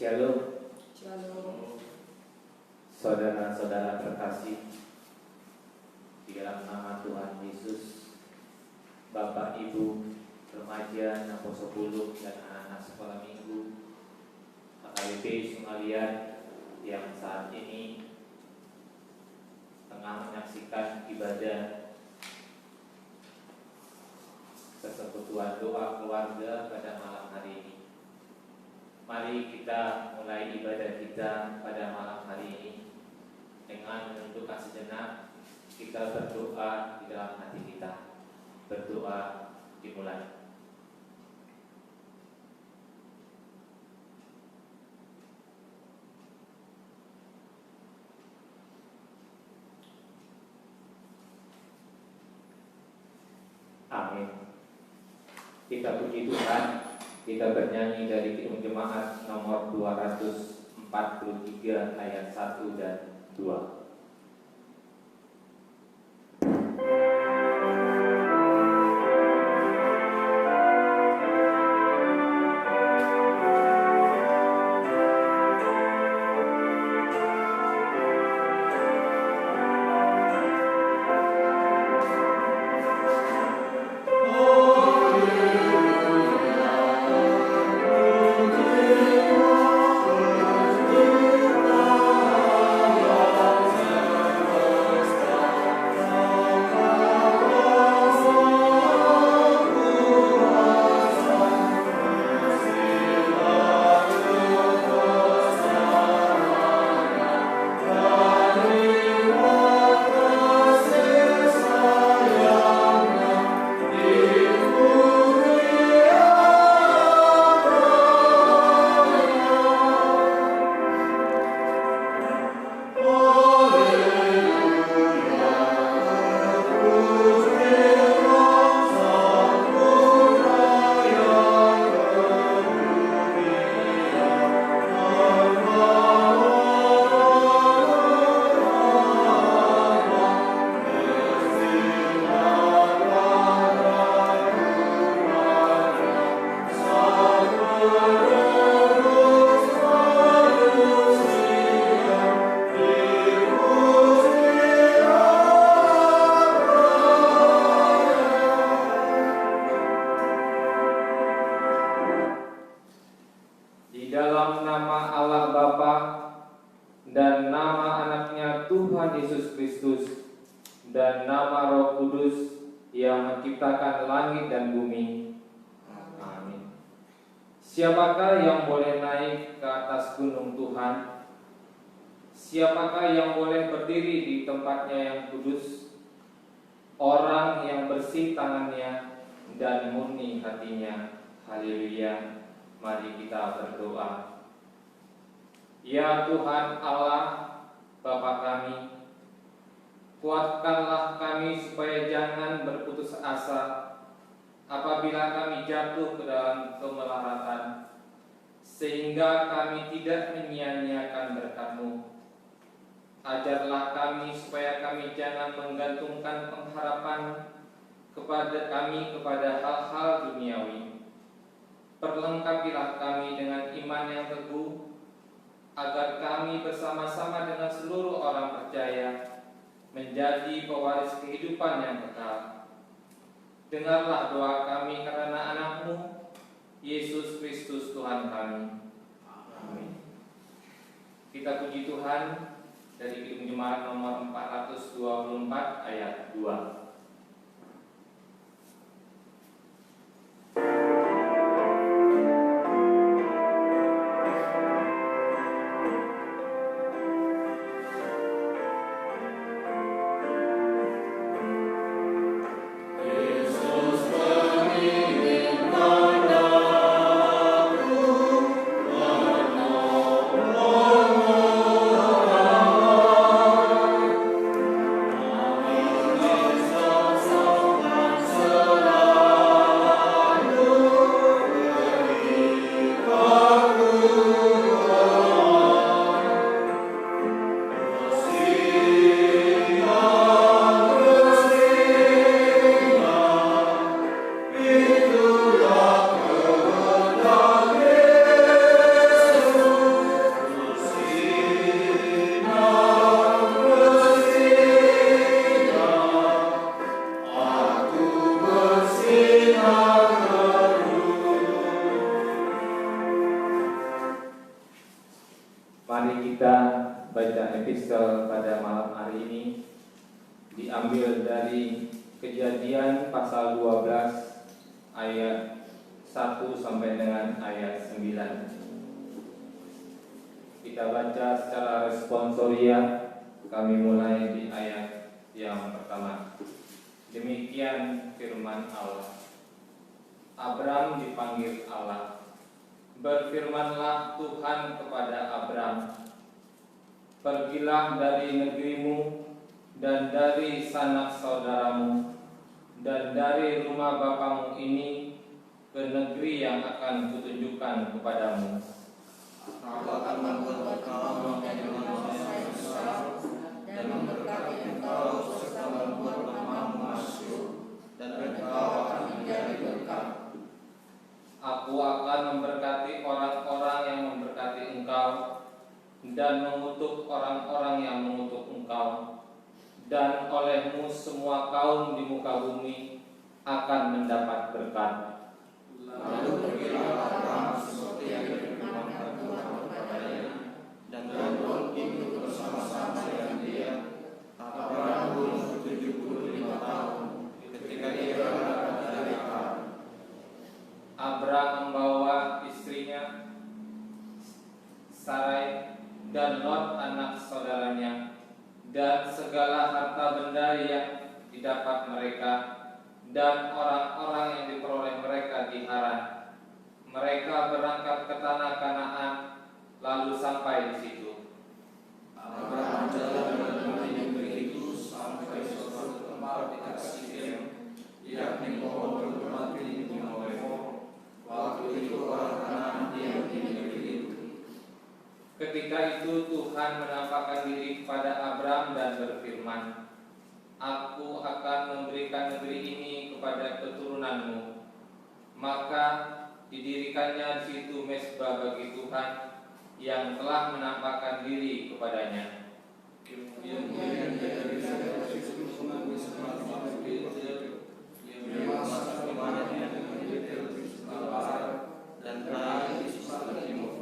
Shalom, Shalom. saudara-saudara terkasih, di dalam nama Tuhan Yesus, Bapak, Ibu, remaja, Napo 10 dan anak-anak sekolah minggu, AKBP Sungalian yang saat ini tengah menyaksikan ibadah persekutuan doa keluarga pada malam hari ini. Mari kita mulai ibadah kita pada malam hari ini dengan menentukan sejenak kita berdoa di dalam hati kita. Berdoa dimulai. Amin. Kita puji Tuhan. Kita bernyanyi dari Kidung Jemaat nomor 243 ayat 1 dan 2. Siapakah yang boleh naik ke atas gunung Tuhan? Siapakah yang boleh berdiri di tempatnya yang kudus? Orang yang bersih tangannya dan murni hatinya. Haleluya. Mari kita berdoa. Ya Tuhan Allah, Bapa kami, kuatkanlah kami supaya jangan berputus asa apabila kami jatuh ke dalam kemelaratan, sehingga kami tidak menyia-nyiakan berkat-Mu. Ajarlah kami supaya kami jangan menggantungkan pengharapan kepada hal-hal duniawi. Perlengkapilah kami dengan iman yang teguh, agar kami bersama-sama dengan seluruh orang percaya menjadi pewaris kehidupan yang kekal. Dengarlah doa kami karena anak-Mu, Yesus Kristus Tuhan kami. Amin. Kita puji Tuhan dari Kidung Jemaat nomor 424 ayat 2. Amin. kita baca episode pada malam hari ini diambil dari Kejadian pasal 12 ayat 1 sampai dengan ayat 9. Kita baca secara responsoria. Kami mulai di ayat yang pertama. Demikian firman Allah. Abram dipanggil Allah. Berfirmanlah Tuhan kepada Abram, pergilah dari negerimu dan dari sanak saudaramu dan dari rumah bapamu ini ke negeri yang akan kutunjukkan kepadamu. Aku akan membuat engkau menjadi manusia yang besar dan memberkati engkau serta membuat namamu masyhur dan engkau akan menjadi berkat. Aku akan memberkati orang-orang yang memberkati engkau dan mengutuk orang-orang yang mengutuk engkau, dan olehmu semua kaum di muka bumi akan mendapat berkat. Lalu pergilah Abram seperti yang difirmankan Tuhan kepadanya, dan Tuhan ikut bersama-sama dengan dia. Abram berumur 75 tahun ketika ia berangkat dari Haran. Abram membawa istrinya Sarai dan Lot anak saudaranya dan segala harta benda yang didapat mereka dan orang-orang yang diperoleh mereka di Haran. Mereka berangkat ke tanah Kanaan lalu sampai di situ. Abram jalan menemui negeri itu sampai suatu tempat di Sikem, yakni pohon bermati di Molek. Waktu itu orang Kanaan diam di negeri itu. Ketika itu Tuhan menampakkan diri kepada Abram dan berfirman, Aku akan memberikan negeri ini kepada keturunanmu. Maka didirikannya di situ mezbah bagi Tuhan yang telah menampakkan diri kepadanya. Kemudian dari segala sisi mengambil semua Betel, yang memasak imannya dengan Betel di sebelah barat dan Ai di sebelah timur.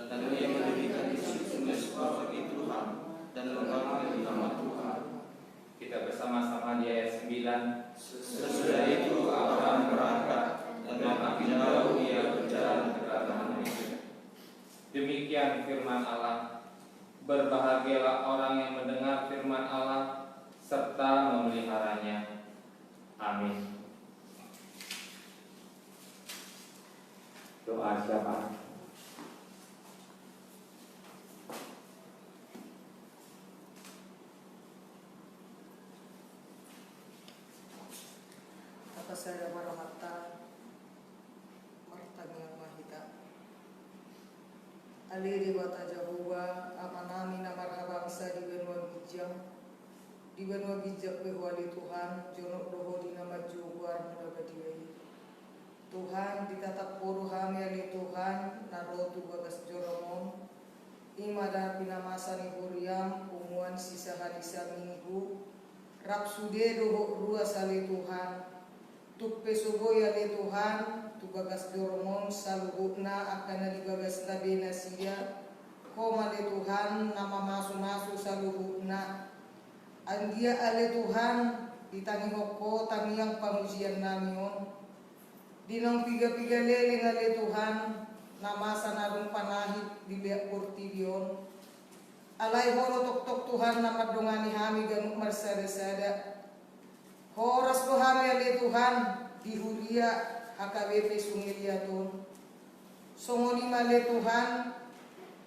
Dan ia mendirikan di situ mezbah bagi Tuhan dan memanggil nama Tuhan. Kita bersama-sama di ayat 9. Sesudah itu Abram berangkat dan makin jauh ia berjalan ke tanah Mesir. Demikian firman Allah. Berbahagialah orang yang mendengar firman Allah serta memeliharanya. Amin. Doa siapa? Saya marahata martanya mahita aliri wata Jahuwa amanami na marhabangsa di benua bijak behwali Tuhan jonok doho di nama juwar muda badiwai Tuhan ditatap puru hami ali Tuhan narotu bagas joromon imada pinamasa ni huriam umuan sisa hadisa minggu rapsude doho ruas ali Tuhan tuppe suboy ali Tuhan tu bagas doromon saluhukna akan di bagas labi nasia koma ali Tuhan nama masu saluhukna andia ali Tuhan ditangi hoko tangiang pamujian namion dinong piga-piga leling ali Tuhan nama sanadong panahit di biak portibion alay horo tok-tok Tuhan nama dongani hami ganuk marsada-sada horas kohami ali Tuhan dihuria HKBP sungiliatun songolima ali Tuhan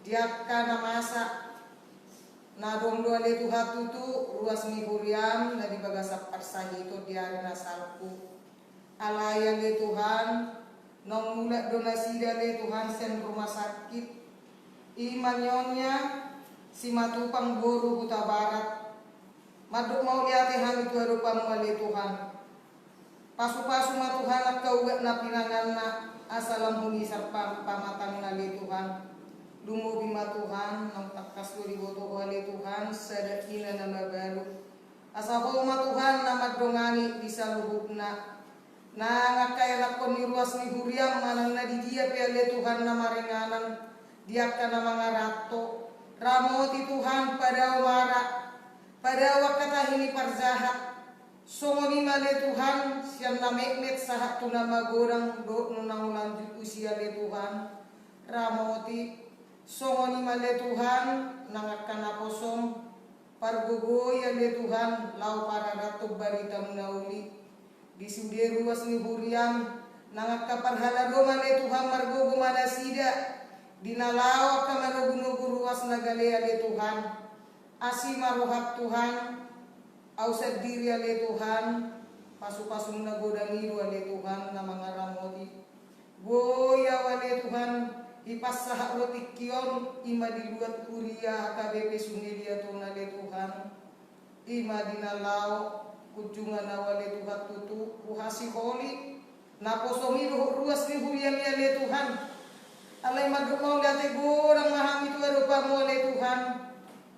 diakka namasa nadong do ali Tuhan tutu ruas mihuriam na di bagasap parsahito diari nasalku alaya ali Tuhan nong mula donasi ali Tuhan sen rumah sakit imanyonya si matupang boru huta barat maduk mau lihat hami tuha rupa mali Tuhan pasu-pasu ma Tuhan at kauwet na pinangan na asalam huni sarpa pamatang nali Tuhan dumubi ma Tuhan ng takkas ko riboto wali Tuhan sa dakina na mabalu asabaw ma Tuhan na madongani di sa lubog na ngakaya ko ni ruas ni huriam manang nadidiya pe ali Tuhan na maringanan diak ka na mga rato Ramoti Tuhan pada umara, pada wakata ini parjahat. Songoni male Tuhan, siang na mekmet sahat tu nama gorang do nunang lanjut usia le Tuhan. Ramoti, songoni male Tuhan, nangakan aposong, pargogoya le Tuhan, lau para ratu barita menauli. Di sinde ruas ni huriam, nangaka parhalado male Tuhan margogo mana sida. Dinalaw ka manugunugo ruas na galea le Tuhan. Asi maruhat Tuhan, ausad diri ale Tuhan, pasu-pasung na godangiro ale Tuhan na mga ramoti. Goya wale Tuhan, ipasah rotikion, ima diluat kuria kabebe sungilia to na ale Tuhan. Ima dinalaw, kujungan na wale Tuhan tutu, uhasi holi, naposomido ruas ni huriam ale Tuhan. Alay magumong dati gorang mahami tu arupa mo ale Tuhan.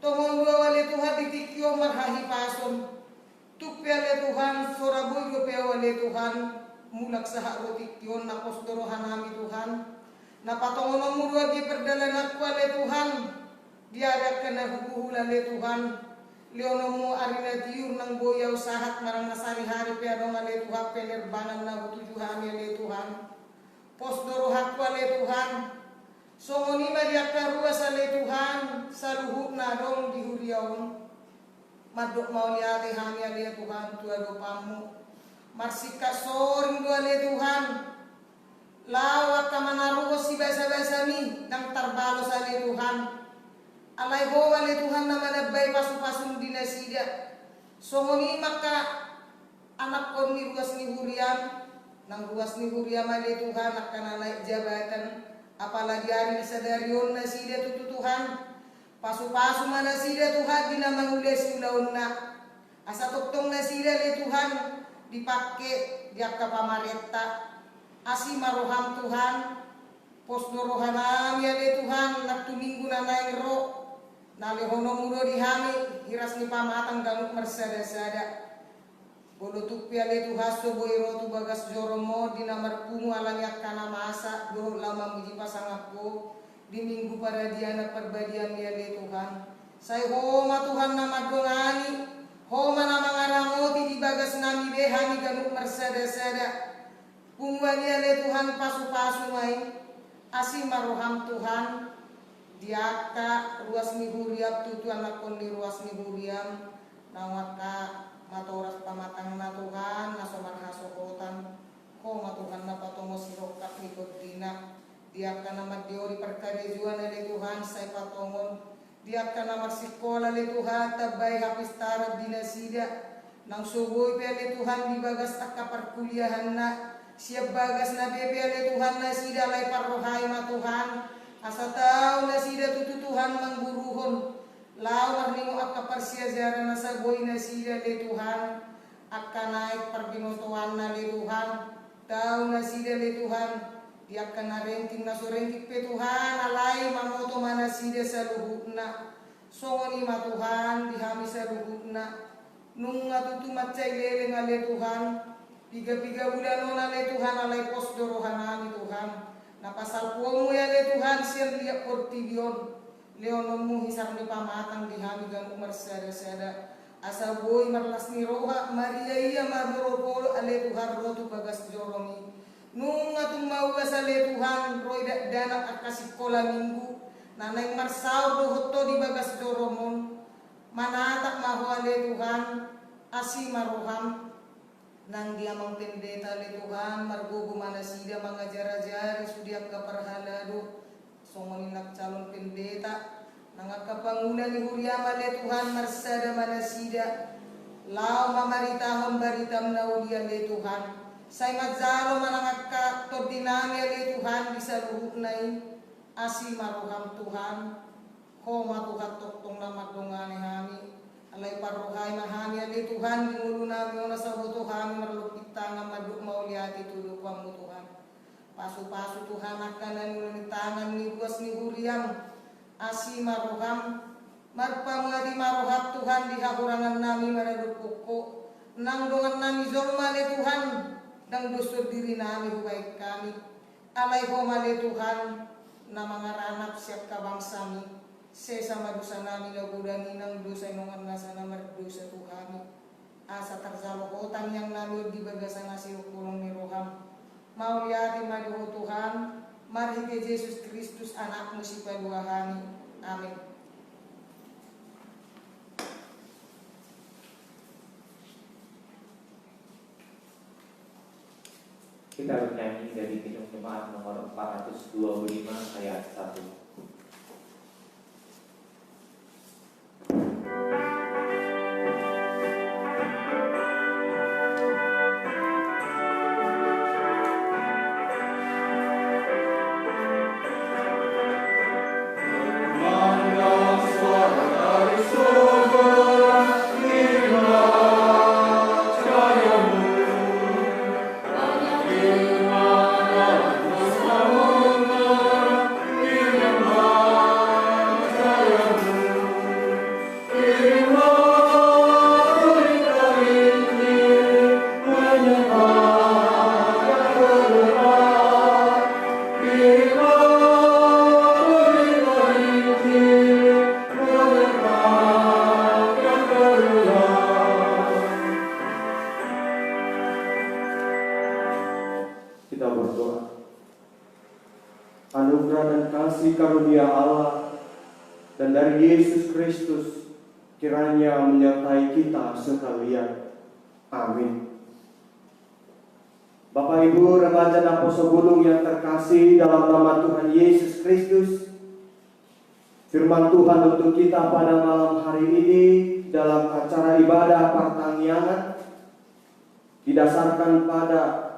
Tomong dua wale Tuhan ditikyo marhahi pason. Tupi ale Tuhan, soraboy gope wale Tuhan. Mulak sa harotikyon na postorohan nami Tuhan. Napatongon mo dua di perdalangan ku ale Tuhan. Diadak ka na hubuhul ale Tuhan. Leono mo arina diur ng boyaw sahat marang nasari-hari peadong ale Tuhan. Penerbangan na hutujuhan ale Tuhan. Postorohan ku ale Tuhan. Songoni mariak ruas ale Tuhan, saluhut na dong di huriaon. Madok mau liate hami ale Tuhan, tua dopamu. Marsika soring dua ale Tuhan. Lawak ka manaruhos si basa-basa mi, nang tarbalos ale Tuhan. Alay ho ale Tuhan na manabay pasu-pasung dinasida. Songoni maka anak kon ni ruas ni huriam, nang ruas ni huriam ale Tuhan, akan naik jabatan. Apalagi hari sadarion na sida tutu Tuhan. Pasu-pasu mana sida Tuhan di nama ules ulaun na. Asa tuktong na sida le Tuhan dipake diak ka pamarenta. Asi maroham Tuhan. Posno rohanami ale Tuhan nagtuminggu na naing ro. Nalehono muro dihami hiras ni pamatang ganuk marsada-sada. Bolo tukpi ale Tuhan soboy rotu bagas joromo di namar pungu alangyak kana masa doh lama muji pasangapko di minggu para diana perbadian ya ale Tuhan. Say homa Tuhan nama dongani homa nama ngaramoti di bagas nami behani ganuk marsada-sada. Punguan ya ale Tuhan pasu-pasu mai asi maroham Tuhan diaka ruas ni huriam tutu anak kon di ruas ni huriam nawaka matoras pamatang na Tuhan, nasomar hasokotan, ko matuhan na patungo sirokat likod dina. Diak ka na magdiori perkadejuan ali Tuhan, say patungon. Diak ka na magsikola ali Tuhan, tabay hapistarad dinasida. Nang suboy pe ali Tuhan, di bagas ak kaparkulyahan na. Siya bagas na bebe ali Tuhan na sida lay parrohay ma Tuhan. Asa tao na sida tutu Tuhan mangguruhon. Lawar ningo ak kaparsia zara na sagoy na sida le Tuhan. Akka naik parbinotoan na le Tuhan. Tao na sida le Tuhan. Di akka na renting na sorengkik pe Tuhan. Alay mamoto mana sida sa luhut na. Songoni ma Tuhan dihami sa luhut na. Nung natutumat chay lele nga le Tuhan. Piga-piga bulan na le Tuhan alay posdorohan nami Tuhan. Napasal mo ya le Tuhan siyang liyak portibion. Leono mo hisap ni pamatang dihami gan umar sada-sada. Asa boy marlas ni roha Maria iya marmoropolo ale Tuhan rotu bagas joromi. Nung atong maugas ale Tuhan roy danak at kasikola minggu. Nanay marsaw dohoto di bagas joromon. Manatak maho ale Tuhan asi maruham. Nang diamang pendeta ale Tuhan margugo manasida mga jara-jari sudiak kaparhalado. Songoninak calon pendeta nangakapangunan ni huriama le Tuhan marsada manasida lao mamaritahon baritam na ulia le Tuhan say madzalo manangaka tordinami le Tuhan bisa luhut nai asi maruham Tuhan homa Tuhan toktong na magdungani hami alay paruhay mahami le Tuhan gingulu nami ona sa buto kami marlupit tangan maduk mauliati tulupang mo Tuhan. Pasu-pasu Tuhan akan nangulani tangan ni buas ni huriam asi maroham marpamadi marohap Tuhan di hakurangan nami maradupukko nang dongan nami zorma le Tuhan dang dusur diri nami hubaik kami alay homa le Tuhan na mga ranap siap kabangsami Sesama dosa nami lagodani nang dosa inongan nasa namar dosa Tuhan. Asa tarzalokotan yang nalur di bagasa nasi ukulong ni roham. Mauliati madiho Tuhan, marhige Yesus Kristus anakmu si paduahani. Amin. Kita bernyanyi dari Kidung Jemaat nomor 425 ayat 1. Kita berdoa. Anugerah dan kasih karunia Allah dan dari Yesus Kristus kiranya menyertai kita sekalian. Amin. Bapak Ibu remaja dan Poso yang terkasih dalam nama Tuhan Yesus Kristus, firman Tuhan untuk kita pada malam hari ini dalam acara ibadah pertanian didasarkan pada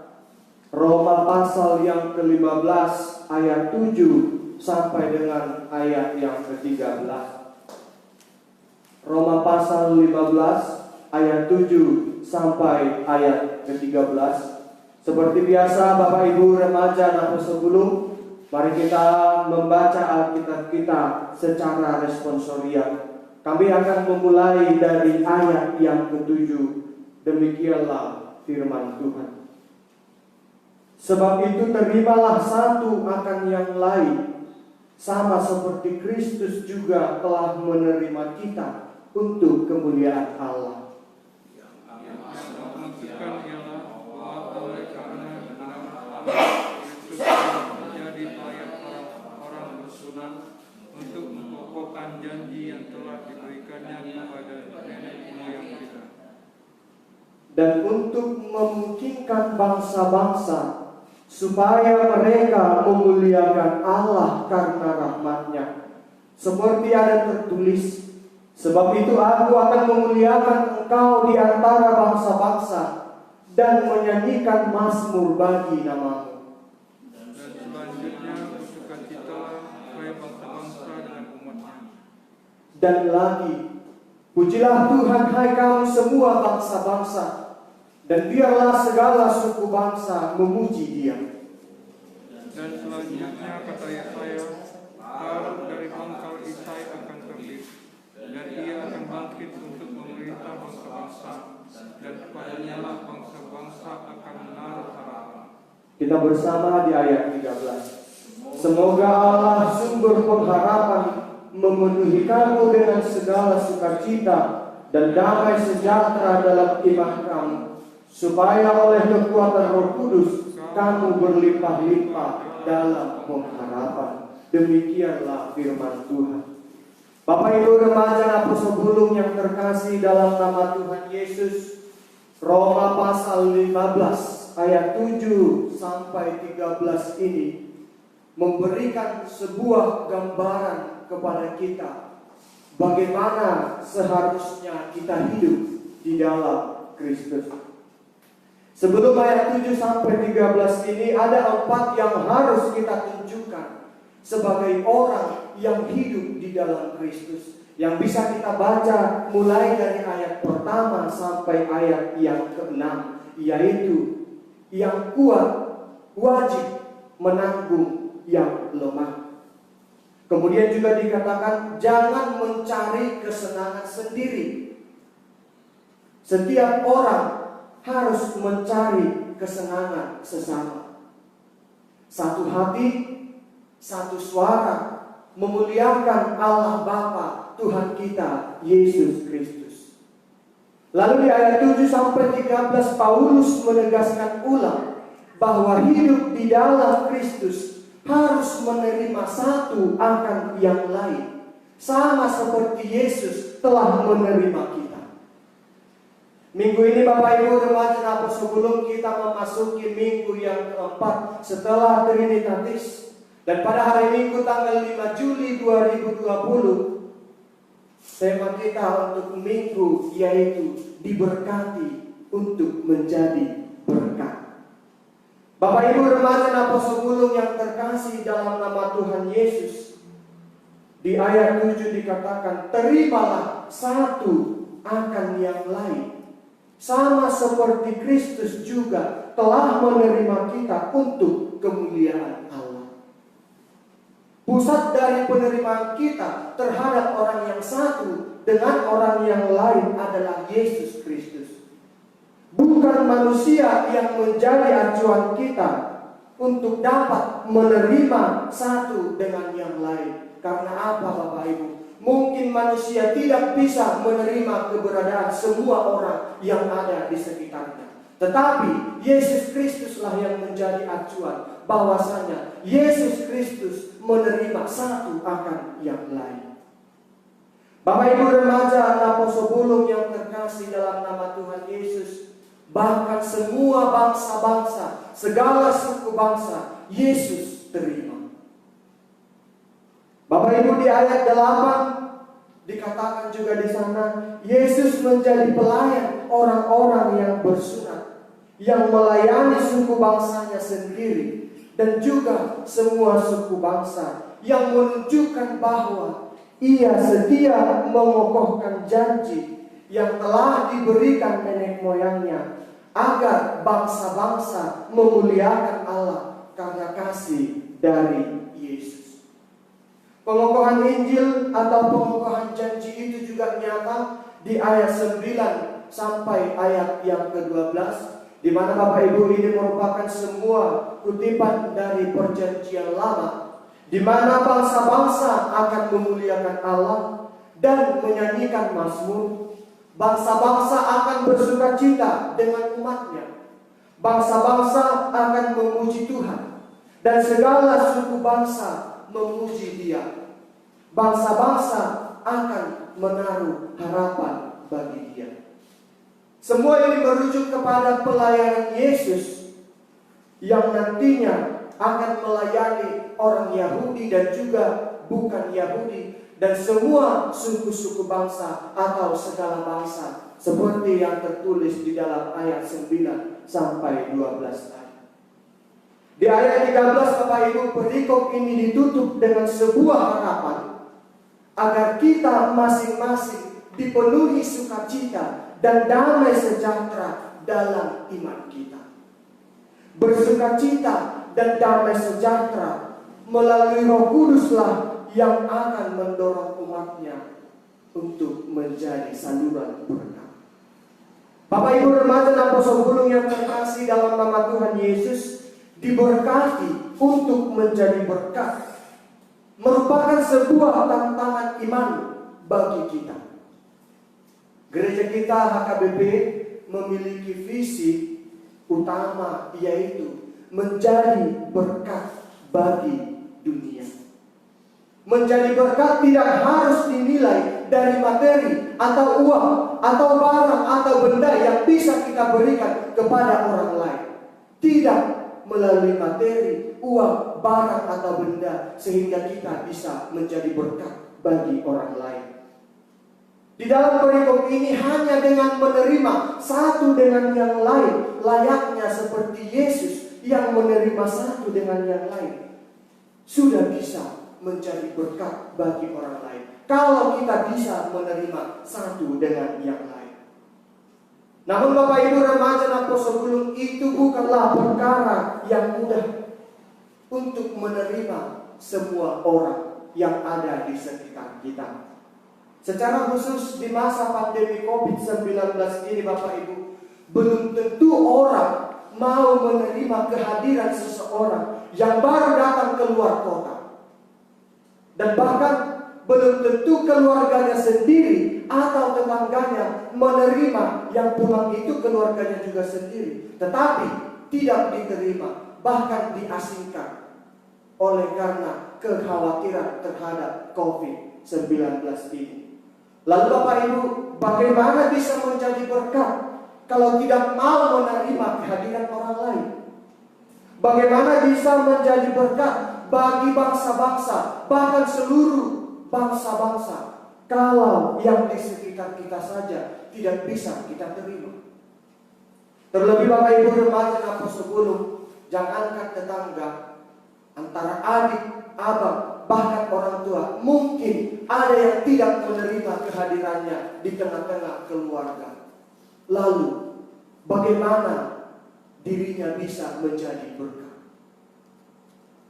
Roma pasal yang ke-15 ayat 7 sampai dengan ayat yang ke-13. Roma pasal 15 ayat 7 sampai ayat ke-13. Seperti biasa Bapak Ibu remaja dan sebelum, mari kita membaca Alkitab kita secara responsorial. Kami akan memulai dari ayat yang ke-7. Demikianlah firman Tuhan. Sebab itu terimalah satu akan yang lain, sama seperti Kristus juga telah menerima kita untuk kemuliaan Allah. Yang maksudkan ialah bahwa oleh karena nama Kristus menjadi layak orang bersunat untuk mengokohkan janji yang telah diberikannya kepada nenek moyang kita, dan untuk memungkinkan bangsa-bangsa supaya mereka memuliakan Allah karena rahmat-Nya. Seperti ada tertulis, sebab itu aku akan memuliakan engkau di antara bangsa-bangsa dan menyanyikan mazmur bagi namamu. dan selanjutnya bersukacitalah hai bangsa-bangsa dengan umat-Nya. Dan lagi, pujilah Tuhan hai kamu semua bangsa-bangsa, dan biarlah segala suku bangsa memuji Dia. Dan selanjutnya kata Yesaya, Harun dari pangkal Isai akan terbit, dan ia akan bangkit untuk memerintah bangsa-bangsa, dan kepadanya lah bangsa-bangsa akan menaruh harapan. Kita bersama di ayat 13. Semoga Allah sumber pengharapan memenuhi kamu dengan segala sukacita dan damai sejahtera dalam iman kamu, supaya oleh kekuatan Roh Kudus kamu berlimpah-limpah dalam pengharapan. Demikianlah firman Tuhan. Bapak Ibu remaja dan sebelum yang terkasih dalam nama Tuhan Yesus, Roma pasal 15 ayat 7 sampai 13 ini memberikan sebuah gambaran kepada kita bagaimana seharusnya kita hidup di dalam Kristus. Sebelum ayat 7 sampai 13 ini ada 4 yang harus kita tunjukkan sebagai orang yang hidup di dalam Kristus, yang bisa kita baca mulai dari ayat pertama sampai ayat yang ke-6, yaitu yang kuat wajib menanggung yang lemah. Kemudian juga dikatakan jangan mencari kesenangan sendiri. Setiap orang harus mencari kesenangan sesama. Satu hati, satu suara, memuliakan Allah Bapa Tuhan kita Yesus Kristus. Lalu di ayat 7 sampai 13 Paulus menegaskan ulang bahwa hidup di dalam Kristus harus menerima satu akan yang lain, sama seperti Yesus telah menerima kita. Minggu ini Bapak Ibu remaja, sebelum kita memasuki minggu yang keempat setelah Trinitatis, dan pada hari Minggu tanggal 5 Juli 2020, tema kita untuk minggu yaitu diberkati untuk menjadi berkat. Bapak Ibu remaja sebelum yang terkasih dalam nama Tuhan Yesus, di ayat 7 dikatakan, terimalah satu akan yang lain, sama seperti Kristus juga telah menerima kita untuk kemuliaan Allah. Pusat dari penerimaan kita terhadap orang yang satu dengan orang yang lain adalah Yesus Kristus. Bukan manusia yang menjadi acuan kita untuk dapat menerima satu dengan yang lain. Karena apa Bapak Ibu? Mungkin manusia tidak bisa menerima keberadaan semua orang yang ada di sekitarnya. Tetapi Yesus Kristuslah yang menjadi acuan, bahwasanya Yesus Kristus menerima satu akan yang lain. Bapak Ibu remaja, sebelum yang terkasih dalam nama Tuhan Yesus, bahkan semua bangsa-bangsa, segala suku bangsa, Yesus terima. Bapak Ibu di ayat 8 dikatakan juga di sana, Yesus menjadi pelayan orang-orang yang bersunat, yang melayani suku bangsanya sendiri dan juga semua suku bangsa, yang menunjukkan bahwa Ia setia mengokohkan janji yang telah diberikan nenek moyangnya, agar bangsa-bangsa memuliakan Allah karena kasih dari Yesus. Pengokohan Injil atau pengokohan janji itu juga nyata di ayat 9 sampai ayat yang ke-12, di mana Bapak Ibu ini merupakan semua kutipan dari perjanjian lama, di mana bangsa-bangsa akan memuliakan Allah dan menyanyikan mazmur. Bangsa-bangsa akan bersukacita dengan umatnya. Bangsa-bangsa akan memuji Tuhan, dan segala suku bangsa memuji Dia. Bangsa-bangsa akan menaruh harapan bagi Dia. Semua ini merujuk kepada pelayanan Yesus yang nantinya akan melayani orang Yahudi dan juga bukan Yahudi, dan semua suku-suku bangsa atau segala bangsa, seperti yang tertulis di dalam ayat 9 sampai 12 tadi. Di ayat 13 Bapak Ibu, perikop ini ditutup dengan sebuah harapan agar kita masing-masing dipenuhi sukacita dan damai sejahtera dalam iman kita. Bersukacita dan damai sejahtera melalui Roh Kuduslah yang akan mendorong umatnya untuk menjadi saluran berkat. Bapak Ibu remaja dan pembulung yang terkasih dalam nama Tuhan Yesus, diberkati untuk menjadi berkat merupakan sebuah tantangan iman bagi kita. Gereja kita HKBP memiliki visi utama, yaitu menjadi berkat bagi dunia. Menjadi berkat tidak harus dinilai dari materi atau uang atau barang atau benda yang bisa kita berikan kepada orang lain. Tidak melalui materi, uang, barang atau benda sehingga kita bisa menjadi berkat bagi orang lain. Di dalam perikop ini hanya dengan menerima satu dengan yang lain, layaknya seperti Yesus yang menerima satu dengan yang lain, sudah bisa menjadi berkat bagi orang lain. Kalau kita bisa menerima satu dengan yang lain. Namun Bapak Ibu remaja dan sebelum itu bukanlah perkara yang mudah untuk menerima semua orang yang ada di sekitar kita. Secara khusus di masa pandemi COVID-19 ini Bapak Ibu, belum tentu orang mau menerima kehadiran seseorang yang baru datang keluar kota. Dan bahkan belum tentu keluarganya sendiri atau tetangganya menerima yang pulang itu keluarganya juga sendiri. Tetapi tidak diterima, bahkan diasingkan oleh karena kekhawatiran terhadap COVID-19 ini. Lalu Bapak Ibu, bagaimana bisa menjadi berkat kalau tidak mau menerima kehadiran orang lain? Bagaimana bisa menjadi berkat bagi bangsa-bangsa, bahkan seluruh bangsa-bangsa, kalau yang di sekitar kita saja tidak bisa kita terima? Terlebih Bapak Ibu remaja Apostol Gunung, jangankan tetangga, antara adik, abang, bahkan orang tua, mungkin ada yang tidak menerima kehadirannya di tengah-tengah keluarga. Lalu, bagaimana dirinya bisa menjadi berkat?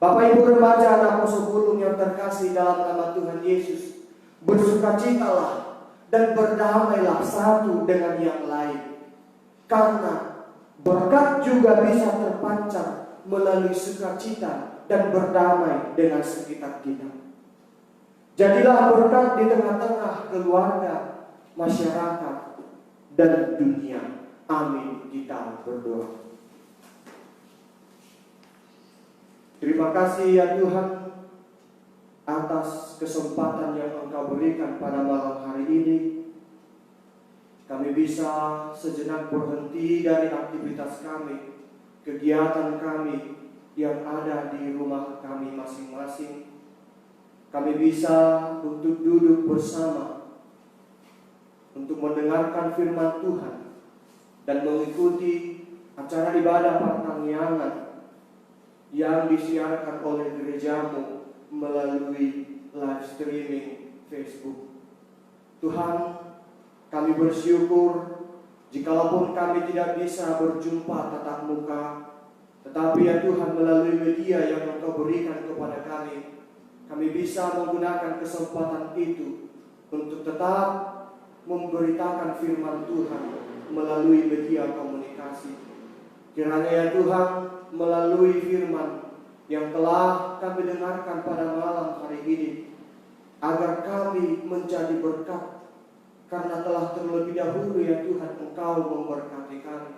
Bapak Ibu remaja anak Apostol Gunung yang terkasih dalam nama Tuhan Yesus, bersukacitalah dan berdamailah satu dengan yang lain, karena berkat juga bisa terpancar melalui sukacita dan berdamai dengan sekitar kita. Jadilah berkat di tengah-tengah keluarga, masyarakat, dan dunia. Amin. Kita berdoa. Terima kasih ya Tuhan atas kesempatan yang Engkau berikan pada malam hari ini. Kami bisa sejenak berhenti dari aktivitas kami, kegiatan kami yang ada di rumah kami masing-masing. Kami bisa untuk duduk bersama untuk mendengarkan firman Tuhan dan mengikuti acara ibadah pertanggihan yang disiarkan oleh gerejamu melalui live streaming Facebook. Tuhan, kami bersyukur jikalaupun kami tidak bisa berjumpa tatap muka, tetapi ya Tuhan melalui media yang Engkau berikan kepada kami bisa menggunakan kesempatan itu untuk tetap memberitakan firman Tuhan melalui media komunikasi. Kiranya ya Tuhan, melalui firman yang telah kami dengarkan pada malam hari ini, agar kami menjadi berkat, karena telah terlebih dahulu ya Tuhan Engkau memberkati kami.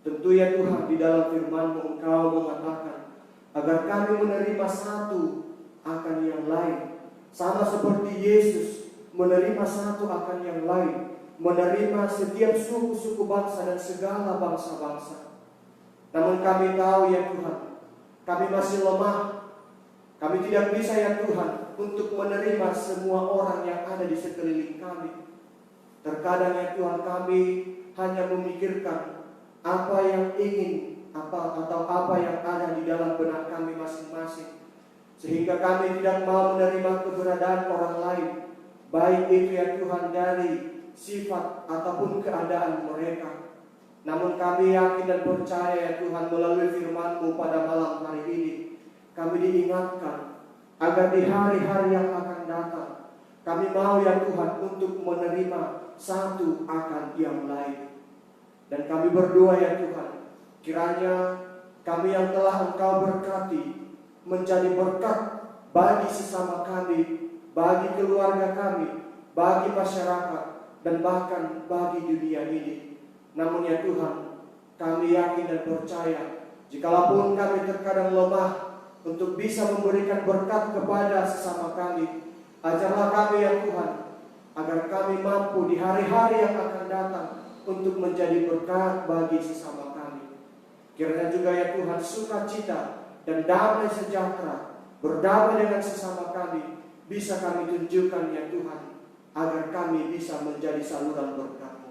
Tentu ya Tuhan di dalam firman-Mu Engkau mengatakan agar kami menerima satu akan yang lain, sama seperti Yesus menerima satu akan yang lain, menerima setiap suku-suku bangsa dan segala bangsa-bangsa. Namun kami tahu ya Tuhan, kami masih lemah. Kami tidak bisa ya Tuhan untuk menerima semua orang yang ada di sekeliling kami. Terkadang ya Tuhan kami hanya memikirkan apa yang ingin atau apa yang ada di dalam benak kami masing-masing, sehingga kami tidak mau menerima keberadaan orang lain, baik itu ya Tuhan dari sifat ataupun keadaan mereka. Namun kami yakin dan percaya ya Tuhan melalui firman-Mu pada malam hari ini, kami diingatkan agar di hari-hari yang akan datang kami mau ya Tuhan untuk menerima satu akan yang lain. Dan kami berdoa ya Tuhan, kiranya kami yang telah Engkau berkati menjadi berkat bagi sesama kami, bagi keluarga kami, bagi masyarakat, dan bahkan bagi dunia ini. Namun ya Tuhan, kami yakin dan percaya, jikalaupun kami terkadang lemah untuk bisa memberikan berkat kepada sesama kami, ajarlah kami ya Tuhan, agar kami mampu di hari-hari yang akan datang untuk menjadi berkat bagi sesama kami. Kiranya juga ya Tuhan, sukacita dan damai sejahtera berdamai dengan sesama kami bisa kami tunjukkan ya Tuhan, agar kami bisa menjadi saluran berkat-Mu.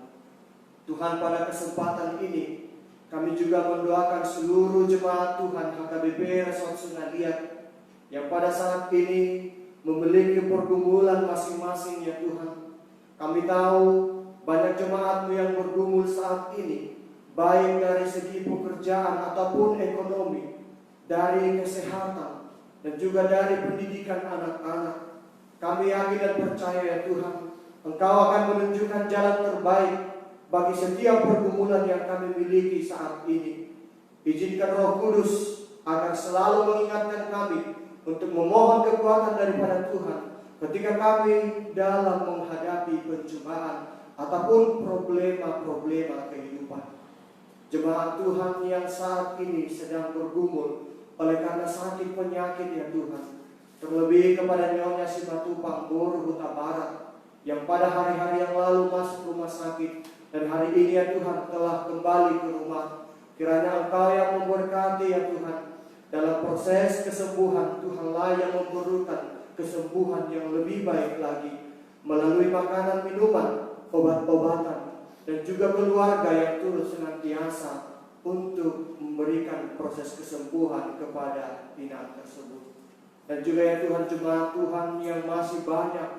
Tuhan, pada kesempatan ini kami juga mendoakan seluruh jemaat Tuhan HKBP Resort Sungai yang pada saat ini memiliki pergumulan masing-masing ya Tuhan. Kami tahu banyak jemaat-Mu yang bergumul saat ini, baik dari segi pekerjaan ataupun ekonomi, dari kesehatan, dan juga dari pendidikan anak-anak. Kami yakin dan percaya ya Tuhan, Engkau akan menunjukkan jalan terbaik bagi setiap pergumulan yang kami miliki saat ini. Izinkan Roh Kudus agar selalu mengingatkan kami untuk memohon kekuatan daripada Tuhan ketika kami dalam menghadapi pencobaan ataupun problema-problema kehidupan. Jemaat Tuhan yang saat ini sedang bergumul oleh karena sakit penyakit ya Tuhan, terlebih kepada Nyonya Simatupang Boru Huta Barat yang pada hari-hari yang lalu masuk rumah sakit dan hari ini ya Tuhan telah kembali ke rumah. Kiranya Engkau yang memberkati ya Tuhan dalam proses kesembuhan. Tuhanlah yang memberikan kesembuhan yang lebih baik lagi melalui makanan, minuman, obat-obatan, dan juga keluarga yang turut senantiasa untuk memberikan proses kesembuhan kepada binaan tersebut. Dan juga ya Tuhan, jemaat Tuhan yang masih banyak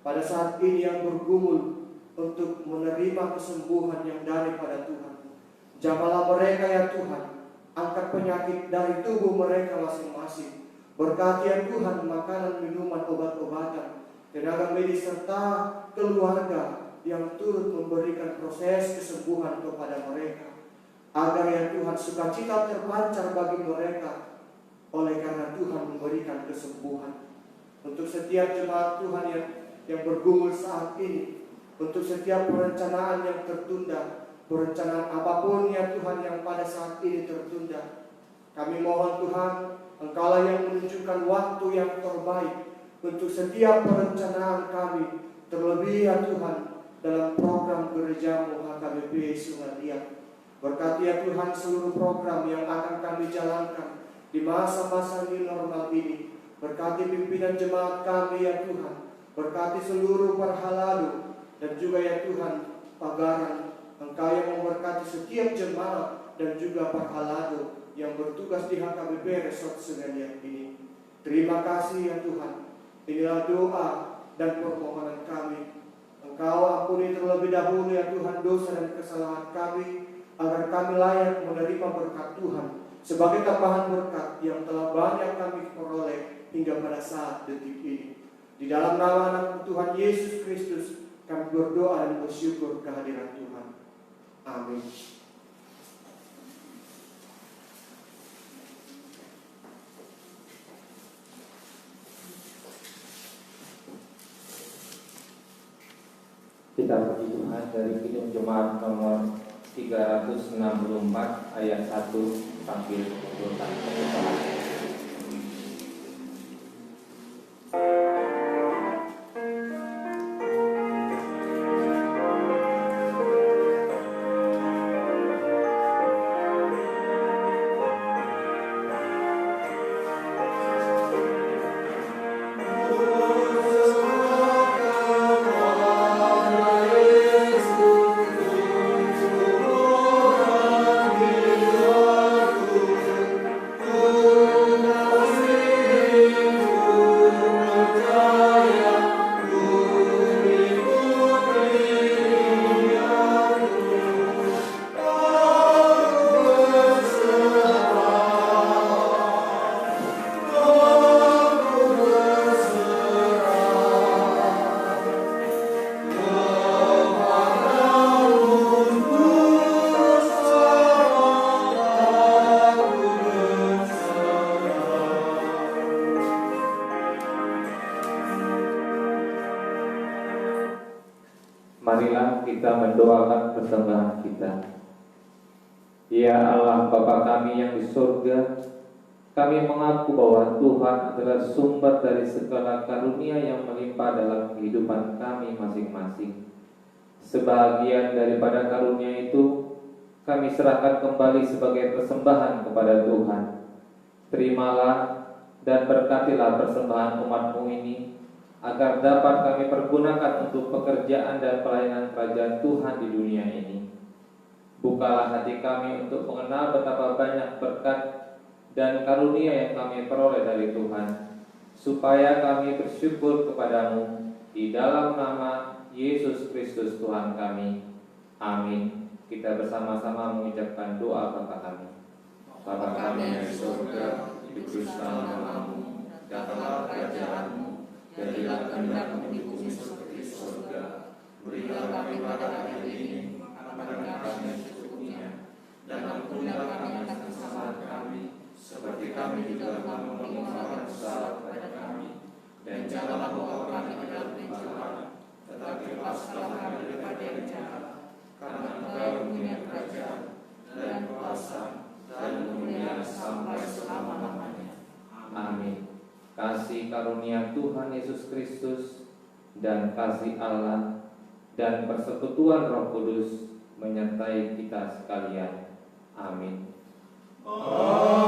pada saat ini yang bergumul untuk menerima kesembuhan yang daripada Tuhan. Jamalah mereka ya Tuhan, angkat penyakit dari tubuh mereka masing-masing. Berkati ya Tuhan makanan, minuman, obat-obatan, tenaga medis serta keluarga yang turut memberikan proses kesembuhan kepada mereka. Agar ya Tuhan sukacita terpancar bagi mereka oleh karena Tuhan memberikan kesembuhan. Untuk setiap jemaat Tuhan yang bergumul saat ini, untuk setiap perencanaan yang tertunda, perencanaan apapun ya Tuhan yang pada saat ini tertunda, kami mohon Tuhan, Engkaulah yang menunjukkan waktu yang terbaik untuk setiap perencanaan kami, terlebih ya Tuhan dalam program gerejamu HKBP Sungai Liat. Berkati ya Tuhan seluruh program yang akan kami jalankan di masa-masa new normal ini. Berkati pimpinan jemaat kami ya Tuhan, berkati seluruh parhaladu, dan juga ya Tuhan pagaran. Engkau yang memberkati setiap jemaat dan juga parhaladu yang bertugas di HKBP Resort Sungai Liat ini. Terima kasih ya Tuhan. Inilah doa dan permohonan kami. Engkau ampuni terlebih dahulu ya Tuhan dosa dan kesalahan kami, agar kami layak menerima berkat Tuhan sebagai tambahan berkat yang telah banyak kami peroleh hingga pada saat detik ini. Di dalam nama anak Tuhan Yesus Kristus kami berdoa dan bersyukur kehadiran Tuhan. Amin. Kita puji Tuhan dari Kidung Jemaat nomor 364 ayat 1 sampai 24. Marilah kita mendoakan persembahan kita. Ya Allah Bapa kami yang di surga, kami mengaku bahwa Tuhan adalah sumber dari segala karunia yang melimpah dalam kehidupan kami masing-masing. Sebahagian daripada karunia itu kami serahkan kembali sebagai persembahan kepada Tuhan. Terimalah dan berkatilah persembahan umat-Mu ini, agar dapat kami pergunakan untuk pekerjaan dan pelayanan kerajaan Tuhan di dunia ini. Bukalah hati kami untuk mengenal betapa banyak berkat dan karunia yang kami peroleh dari Tuhan, supaya kami bersyukur kepadamu di dalam nama Yesus Kristus Tuhan kami. Amin. Kita bersama-sama mengucapkan doa Bapa kami. Bapa kami yang di surga, dikuduskanlah namamu, datanglah kerajaanmu, jadilah kehendakmu di bumi seperti di surga. Berilah kami pada hari ini makanan kami yang secukupnya, dan ampunilah kami atas kesalahan kami, seperti kami juga telah mengampuni orang bersalah kepada kami, dan janganlah membawa kami ke dalam pencobaan, tetapi lepaskanlah kami daripada yang jahat, karena Engkau punya kerajaan dan kuasa dan kemuliaan sampai selama-lamanya. Amin. Kasih karunia Tuhan Yesus Kristus dan kasih Allah dan persekutuan Roh Kudus menyertai kita sekalian. Amin. Amin.